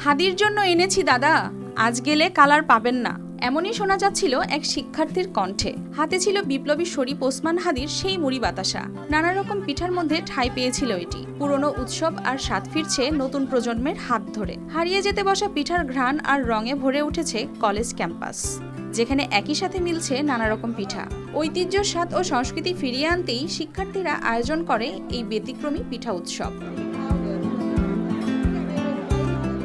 হাদির জন্য এনেছি দাদা, আজ গেলে কালার পাবেন না। এমনই শোনা যাচ্ছিল এক শিক্ষার্থীর কণ্ঠে। হাতে ছিল বিপ্লবী শরীফ ওসমান হাদির সেই মুড়ি বাতাসা। নানা রকম পিঠার মধ্যে ঠাঁই পেয়েছিল এটি। পুরনো উৎসব আর স্বাদ ফিরছে নতুন প্রজন্মের হাত ধরে। হারিয়ে যেতে বসা পিঠার ঘ্রাণ আর রঙে ভরে উঠেছে কলেজ ক্যাম্পাস, যেখানে একই সাথে মিলছে নানা রকম পিঠা। ঐতিহ্য, স্বাদ ও সংস্কৃতি ফিরিয়ে আনতেই শিক্ষার্থীরা আয়োজন করে এই ব্যতিক্রমী পিঠা উৎসব।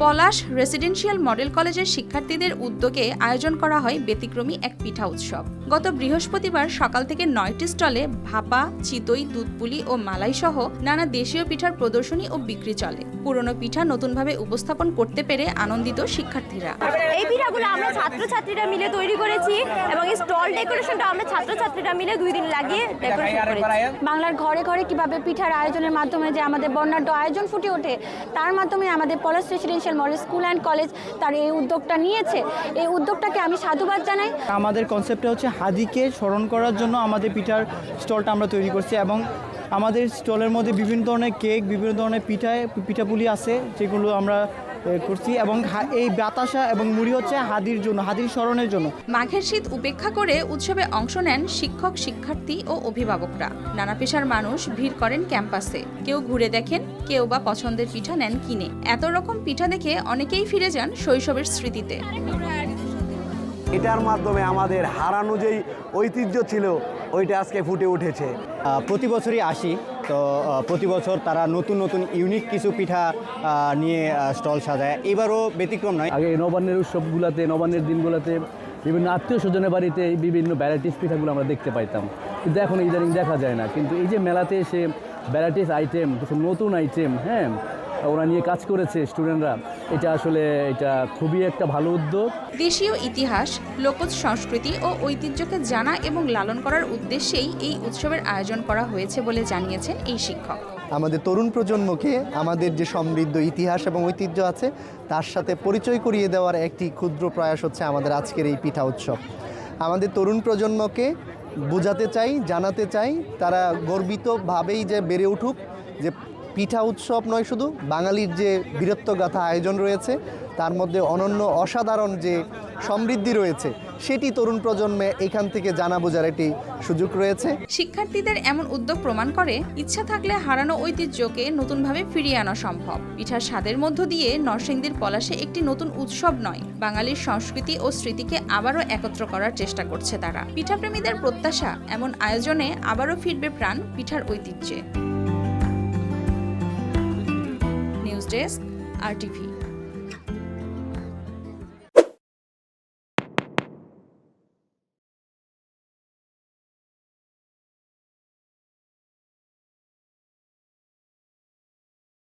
পলাশ রেসিডেন্সিয়াল মডেল কলেজের শিক্ষার্থীদের উদ্যোগে আয়োজন করা হয় ব্যতিক্রমী এক পিঠা উৎসব। গত বৃহস্পতিবার সকাল থেকে 9টি স্টলে ভাপা, চিতই, দুধপুলি ও মালাই সহ নানা দেশীয় পিঠার প্রদর্শনী ও বিক্রি চলে। পুরনো পিঠা নতুনভাবে উপস্থাপন করতে পেরে আনন্দিত শিক্ষার্থীরা। এই পিঠাগুলো আমরা ছাত্রছাত্রীরা মিলে তৈরি করেছি এবং এই স্টল ডেকোরেশনটা আমরা ছাত্রছাত্রীরা মিলে 2 দিন লাগিয়ে ডেকোরেশন করেছি। বাংলার ঘরে ঘরে কিভাবে পিঠার আয়োজনের মাধ্যমে যে আমাদের বর্ণাঢ্য আয়োজন ফুটে ওঠে, তার মাধ্যমে আমাদের Palash residential model school and college তার এই উদ্যোগটা নিয়েছে। এই উদ্যোগটাকে আমি সাধুবাদ জানাই। আমাদের কনসেপ্টটা হচ্ছে হাদিকে স্মরণ করার জন্য আমাদের পিঠার স্টলটা আমরা তৈরি করছি এবং আমাদের স্টলের মধ্যে বিভিন্ন ধরনের কেক, বিভিন্ন ধরনের পিঠাপুলি আছে যেগুলো আমরা করছি এবং এই বাতাসা এবং মুড়ি হচ্ছে হাদির জন্য, হাদির স্মরণের জন্য। মাঘের শীত উপেক্ষা করে উৎসবে অংশ নেন শিক্ষক, শিক্ষার্থী ও অভিভাবকরা। নানা পেশার মানুষ ভিড় করেন ক্যাম্পাসে। কেউ ঘুরে দেখেন, কেউ বা পছন্দের পিঠা নেন কিনে। এত রকম পিঠা দেখে অনেকেই ফিরে যান শৈশবের স্মৃতিতে। এটার মাধ্যমে আমাদের হারানো যেই ঐতিহ্য ছিল ওইটা আজকে ফুটে উঠেছে। প্রতি বছরই আসি, তো প্রতি বছর তারা নতুন নতুন ইউনিক কিছু পিঠা নিয়ে স্টল সাজায়। এবারও ব্যতিক্রম নয়। আগে নবান্নের উৎসবগুলোতে, নবান্নের দিনগুলোতে বিভিন্ন আত্মীয় স্বজনের বাড়িতে এই বিভিন্ন ভ্যারাইটিস পিঠাগুলো আমরা দেখতে পাইতাম, কিন্তু এখন ইদানিং দেখা যায় না। কিন্তু এই যে মেলাতে এসে ভ্যারাইটিস আইটেম, কিছু নতুন আইটেম, হ্যাঁ, ওরা নিয়ে কাজ করেছে স্টুডেন্টরা, এটা খুবই একটা ভালো উদ্যোগ। দেশীয় ইতিহাস, লোকজ সংস্কৃতি ও ঐতিহ্যকে জানা এবং লালন করার উদ্দেশ্যেই এই উৎসবের আয়োজন করা হয়েছে বলে জানিয়েছেন এই শিক্ষক। আমাদের তরুণ প্রজন্মকে আমাদের যে সমৃদ্ধ ইতিহাস এবং ঐতিহ্য আছে তার সাথে পরিচয় করিয়ে দেওয়ার একটি ক্ষুদ্র প্রয়াস হচ্ছে আমাদের আজকের এই পিঠা উৎসব। আমাদের তরুণ প্রজন্মকে বোঝাতে চাই, জানাতে চাই, তারা গর্বিতভাবেই যে বেড়ে উঠুক যে পিঠা উৎসব নয় শুধু, বাঙালির যে বীরত্বগাথা আয়োজন রয়েছে তার মধ্যে অনন্য অসাধারণ যে সমৃদ্ধি রয়েছে সেটি তরুণ প্রজন্মে এখান থেকে জানা বোঝার একটি সুযোগ রয়েছে। শিক্ষার্থীদের এমন উদ্যোগ প্রমাণ করে ইচ্ছা থাকলে হারানো ঐতিহ্যকে নতুনভাবে ফিরিয়ে আনা সম্ভব। পিঠার স্বাদের মধ্য দিয়ে নরসিংদীর পলাশে একটি নতুন উৎসব নয়, বাঙালির সংস্কৃতি ও স্মৃতিকে আবারও একত্র করার চেষ্টা করছে তারা। পিঠাপ্রেমীদের প্রত্যাশা, এমন আয়োজনে আবারও ফিরবে প্রাণ পিঠার ঐতিহ্যে। News desk, RTV।